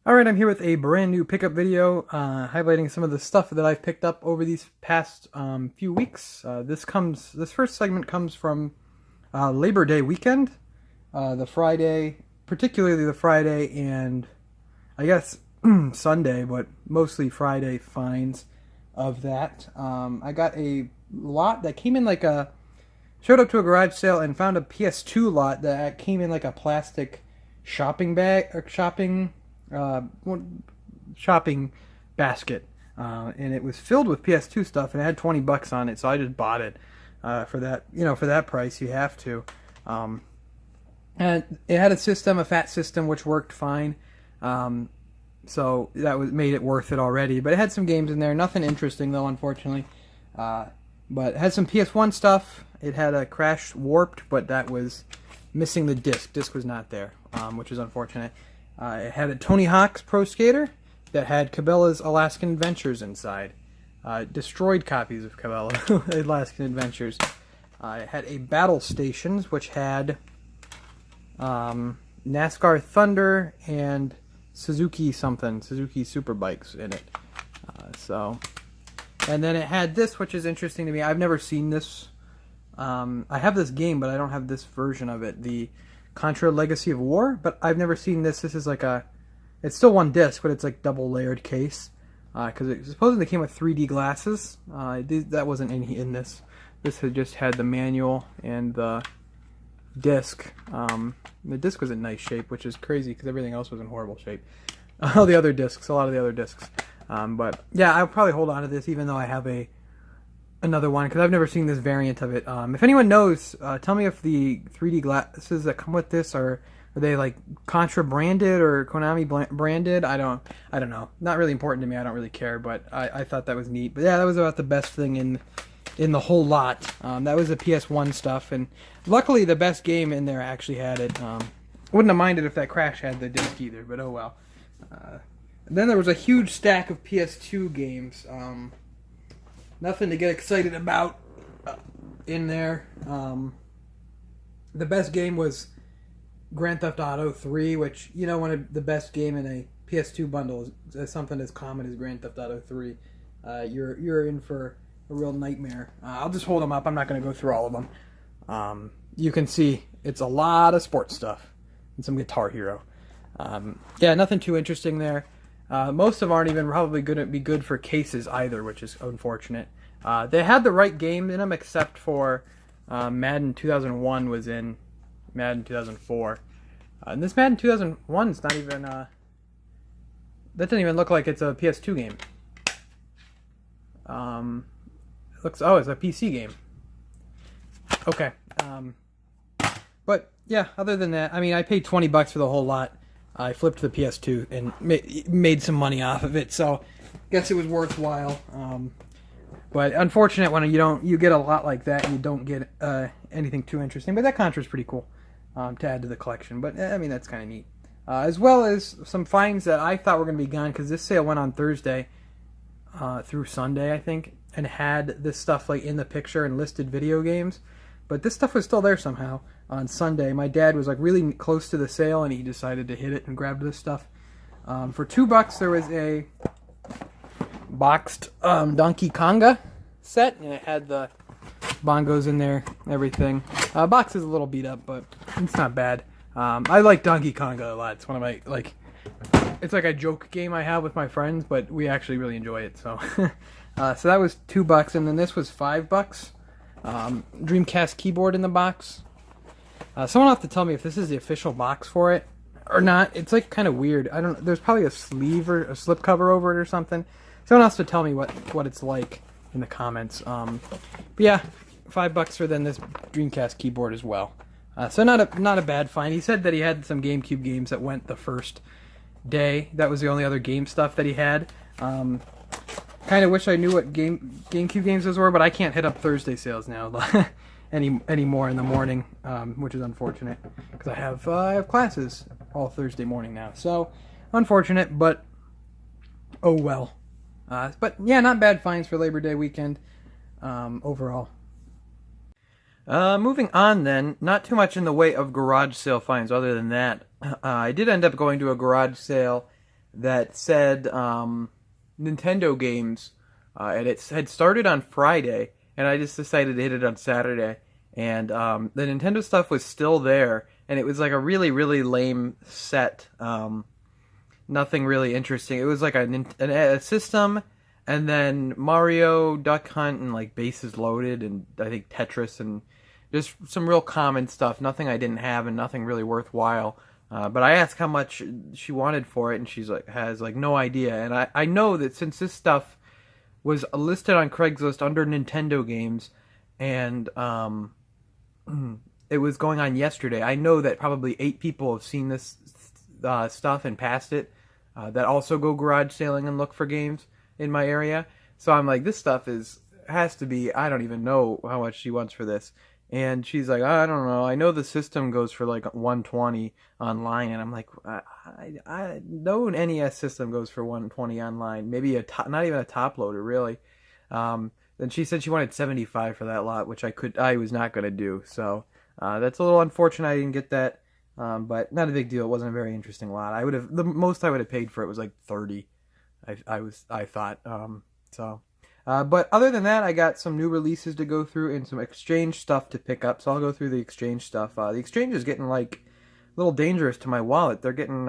Alright, I'm here with a brand new pickup video highlighting some of the stuff that I've picked up over these past few weeks. This first segment comes from Labor Day weekend, the Friday, particularly the Friday and I guess Sunday, but mostly Friday finds of that. I got a lot that came in showed up to a garage sale and found a PS2 lot that came in like a plastic shopping bag or shopping basket, and it was filled with PS2 stuff, and it had $20 on it, so I just bought it for that. For that price, you have to. And it had a fat system, which worked fine. So that made it worth it already. But it had some games in there, nothing interesting though, unfortunately. But it had some PS1 stuff. It had a Crash Warped, but that was missing the disc. Disc was not there, which is unfortunate. It had a Tony Hawk's Pro Skater that had Cabela's Alaskan Adventures inside. Destroyed copies of Cabela Alaskan Adventures. It had a Battle Stations, which had NASCAR Thunder and Suzuki Superbikes in it. And then it had this, which is interesting to me. I've never seen this. I have this game, but I don't have this version of it. The Contra Legacy of War, but I've never seen this. This is it's still one disc, but it's like double layered case, because it supposedly came with 3D glasses. That wasn't in this. This had just had the manual and the disc. The disc was in nice shape, which is crazy because everything else was in horrible shape. A lot of the other discs. But yeah, I'll probably hold on to this, even though I have another one, because I've never seen this variant of it. If anyone knows, tell me if the 3D glasses that come with this are they like Contra branded or Konami branded. I don't know. Not really important to me. I don't really care, but I thought that was neat. But yeah, that was about the best thing in the whole lot. That was the PS1 stuff, and luckily the best game in there actually had it. Wouldn't have minded if that Crash had the disc either, but oh well. Then there was a huge stack of PS2 games. Nothing to get excited about in there. The best game was Grand Theft Auto 3, which, one of the best game in a PS2 bundle is something as common as Grand Theft Auto 3. You're in for a real nightmare. I'll just hold them up. I'm not going to go through all of them. You can see it's a lot of sports stuff and some Guitar Hero. Yeah, nothing too interesting there. Most of them aren't even probably going to be good for cases either, which is unfortunate. They had the right game in them, except for Madden 2001 was in Madden 2004. And this Madden 2001 is not even... that doesn't even look like it's a PS2 game. It's a PC game. Okay. But yeah, other than that, I paid $20 for the whole lot. I flipped the PS2 and made some money off of it, so guess it was worthwhile. But unfortunate when you get a lot like that and you don't get anything too interesting. But that Contra is pretty cool to add to the collection. But that's kind of neat. As well as some finds that I thought were going to be gone, because this sale went on Thursday through Sunday, I think, and had this stuff like in the picture and listed video games. But this stuff was still there somehow on Sunday. My dad was like really close to the sale, and he decided to hit it and grab this stuff. For $2, there was a boxed Donkey Konga set, and it had the bongos in there, everything. Box is a little beat up, but it's not bad. I like Donkey Konga a lot. It's one of my it's like a joke game I have with my friends, but we actually really enjoy it. So, so that was $2, and then this was $5. Dreamcast keyboard in the box. Someone will have to tell me if this is the official box for it or not. It's like kind of weird. I don't. There's probably a sleeve or a slip cover over it or something. Someone else to tell me what it's like in the comments. But yeah, $5 for then this Dreamcast keyboard as well. So not a bad find. He said that he had some GameCube games that went the first day. That was the only other game stuff that he had. Kind of wish I knew what GameCube games those were, but I can't hit up Thursday sales now anymore in the morning, which is unfortunate because I have classes all Thursday morning now. So unfortunate, but oh well. But yeah, not bad finds for Labor Day weekend overall. Moving on then, not too much in the way of garage sale finds other than that. I did end up going to a garage sale that said Nintendo games, and it had started on Friday, and I just decided to hit it on Saturday, and the Nintendo stuff was still there, and it was like a really really lame set. Nothing really interesting. It was like a system, and then Mario, Duck Hunt, and like Bases Loaded, and I think Tetris, and just some real common stuff. Nothing I didn't have, and nothing really worthwhile. But I asked how much she wanted for it, and she's like has like no idea. And I know that since this stuff was listed on Craigslist under Nintendo games, and it was going on yesterday, I know that probably 8 people have seen this stuff and passed it. That also go garage sailing and look for games in my area. So I'm like, this stuff has to be. I don't even know how much she wants for this. And she's like, I don't know. I know the system goes for like 120 online, and I'm like, I know an NES system goes for 120 online. Maybe not even a top loader really. Then she said she wanted 75 for that lot, which I was not gonna do. So that's a little unfortunate. I didn't get that, but not a big deal. It wasn't a very interesting lot. The most I would have paid for it was like 30. I thought. But other than that, I got some new releases to go through and some exchange stuff to pick up. So I'll go through the exchange stuff. The exchange is getting like a little dangerous to my wallet. They're getting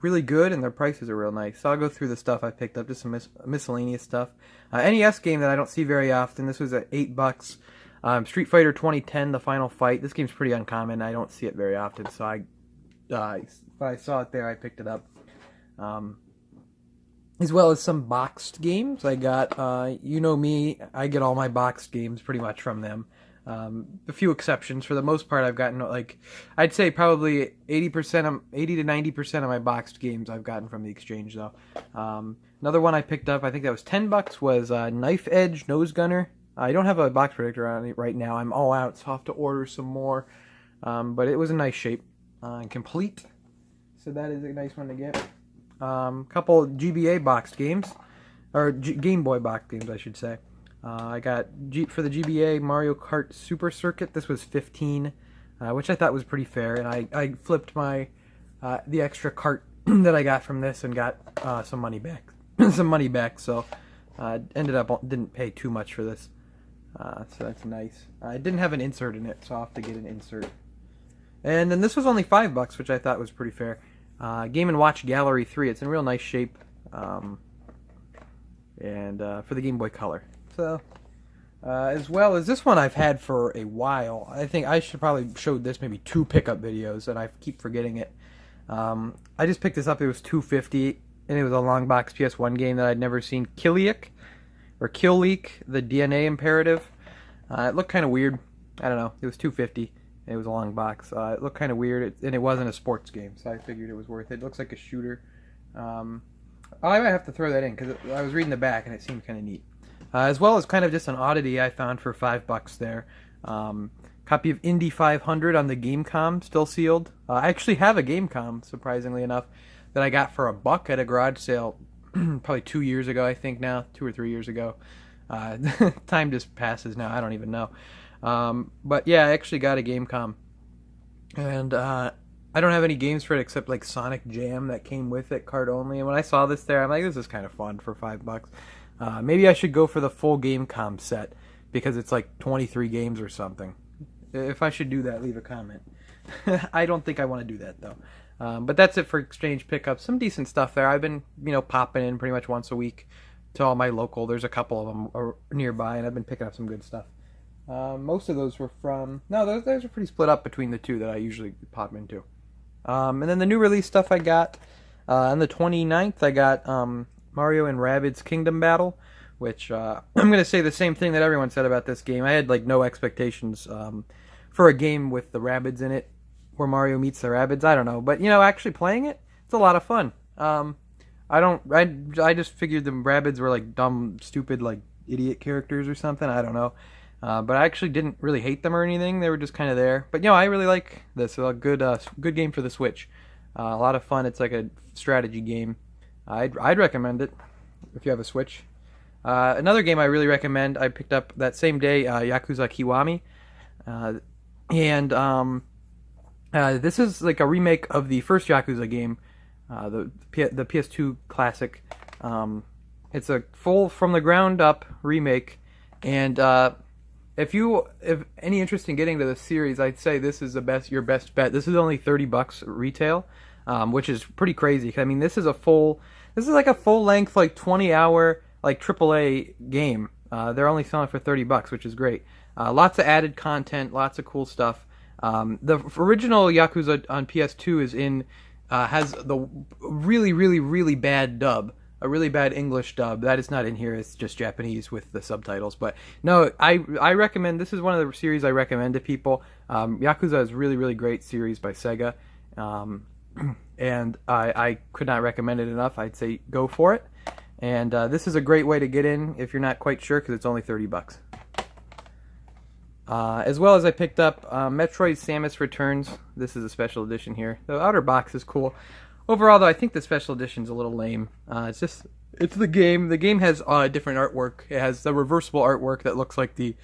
really good, and their prices are real nice. So I'll go through the stuff I picked up, just some miscellaneous stuff. NES game that I don't see very often. This was at $8. Street Fighter 2010, The Final Fight. This game's pretty uncommon. I don't see it very often, so but I saw it there. I picked it up. As well as some boxed games. I got, you know me, I get all my boxed games pretty much from them. A few exceptions. For the most part, I've gotten, like, I'd say probably 80 to 90% of my boxed games I've gotten from the exchange, though. Another one I picked up, I think that was $10, was Knife Edge Nose Gunner. I don't have a box protector on it right now. I'm all out, so I'll have to order some more. But it was a nice shape. Complete. So that is a nice one to get. Couple GBA boxed games, or Game Boy boxed games, I should say. I got for the GBA Mario Kart Super Circuit. This was $15, which I thought was pretty fair, and I flipped my the extra cart that I got from this and got some money back. So didn't pay too much for this. So that's nice. I didn't have an insert in it, so I'll have to get an insert. And then this was only $5, which I thought was pretty fair. Game & Watch Gallery 3. It's in real nice shape. And for the Game Boy Color. So, as well as this one I've had for a while. I think I should probably show this maybe 2 pickup videos, and I keep forgetting it. I just picked this up. It was $2.50, and it was a long box PS1 game that I'd never seen. Kill Leak, the DNA Imperative. It looked kind of weird. I don't know. It was $2.50. It was a long box. It looked kind of weird, and it wasn't a sports game, so I figured it was worth it. It looks like a shooter. I might have to throw that in, because I was reading the back, and it seemed kind of neat. As well as kind of just an oddity I found for $5 there. Copy of Indy 500 on the GameCom, still sealed. I actually have a GameCom, surprisingly enough, that I got for $1 at a garage sale probably 2 years ago, I think now. 2 or 3 years ago. Time just passes now. I don't even know. But yeah, I actually got a GameCom, and I don't have any games for it except like Sonic Jam that came with it, card only. And when I saw this there, I'm like, this is kind of fun for $5. Maybe I should go for the full GameCom set because it's like 23 games or something. If I should do that, leave a comment. I don't think I want to do that though. But that's it for exchange pickups. Some decent stuff there. I've been, popping in pretty much once a week to all my local. There's a couple of them nearby, and I've been picking up some good stuff. Most of those were from... No, those are pretty split up between the two that I usually pop into. And then the new release stuff I got. On the 29th, I got Mario and Rabbids Kingdom Battle, which I'm going to say the same thing that everyone said about this game. I had like no expectations for a game with the Rabbids in it, where Mario meets the Rabbids. I don't know. But, actually playing it, it's a lot of fun. I just figured the Rabbids were like dumb, stupid, like idiot characters or something. I don't know. But I actually didn't really hate them or anything. They were just kind of there. But, I really like this. It's a good game for the Switch. A lot of fun. It's like a strategy game. I'd recommend it if you have a Switch. Another game I really recommend, I picked up that same day, Yakuza Kiwami. This is like a remake of the first Yakuza game, the PS2 classic. It's a full from the ground up remake, and if any interest in getting to the series, I'd say this is your best bet. This is only $30 retail, which is pretty crazy. I mean, this is like a full length, like 20-hour, like AAA game. They're only selling it for $30, which is great. Lots of added content, lots of cool stuff. The original Yakuza on PS2 has the really, really, really bad dub. A really bad English dub. That is not in here. It's just Japanese with the subtitles. But no, I recommend, this is one of the series I recommend to people. Yakuza is really, really great series by Sega. And I could not recommend it enough. I'd say go for it. And this is a great way to get in if you're not quite sure, because it's only $30. As well as I picked up Metroid Samus Returns. This is a special edition here. The outer box is cool. Overall, though, I think the special edition is a little lame. It's the game. The game has different artwork. It has the reversible artwork that looks like the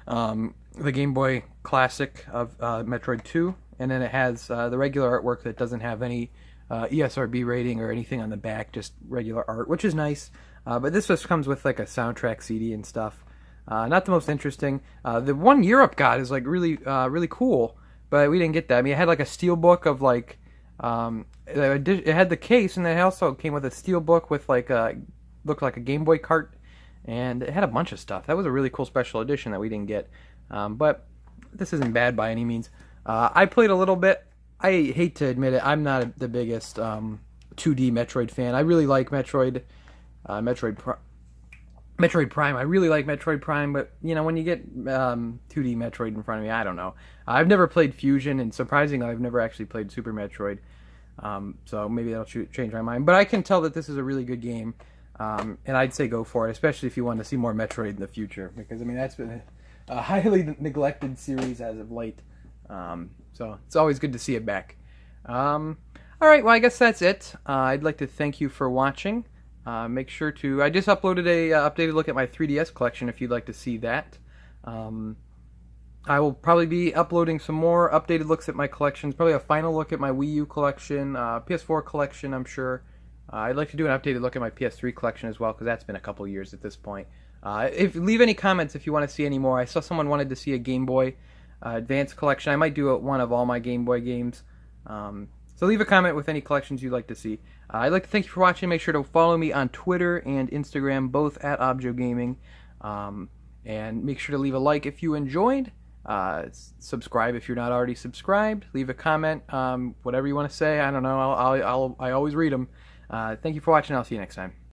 Game Boy Classic of Metroid 2, and then it has the regular artwork that doesn't have any ESRB rating or anything on the back, just regular art, which is nice. But this just comes with like a soundtrack CD and stuff. Not the most interesting. The one Europe got is like really cool, but we didn't get that. I mean, it had like a steel book of like. It had the case, and then it also came with a steel book with like looked like a Game Boy cart, and it had a bunch of stuff. That was a really cool special edition that we didn't get. But this isn't bad by any means. I played a little bit. I hate to admit it, I'm not the biggest 2D Metroid fan. I really like Metroid Prime. I really like Metroid Prime, but you know, when you get 2D Metroid in front of me, I don't know. I've never played Fusion, and surprisingly, I've never actually played Super Metroid. So maybe that'll change my mind. But I can tell that this is a really good game, and I'd say go for it, especially if you want to see more Metroid in the future, because I mean that's been a highly neglected series as of late. So it's always good to see it back. All right, well I guess that's it. I'd like to thank you for watching. Make sure to... I just uploaded a updated look at my 3DS collection if you'd like to see that. I will probably be uploading some more updated looks at my collections. Probably a final look at my Wii U collection, PS4 collection, I'm sure. I'd like to do an updated look at my PS3 collection as well, because that's been a couple years at this point. Leave any comments if you want to see any more. I saw someone wanted to see a Game Boy Advance collection. I might do one of all my Game Boy games. So leave a comment with any collections you'd like to see. I'd like to thank you for watching. Make sure to follow me on Twitter and Instagram, both at Objo Gaming. And make sure to leave a like if you enjoyed. Subscribe if you're not already subscribed. Leave a comment, whatever you want to say. I don't know. I always read them. Thank you for watching. I'll see you next time.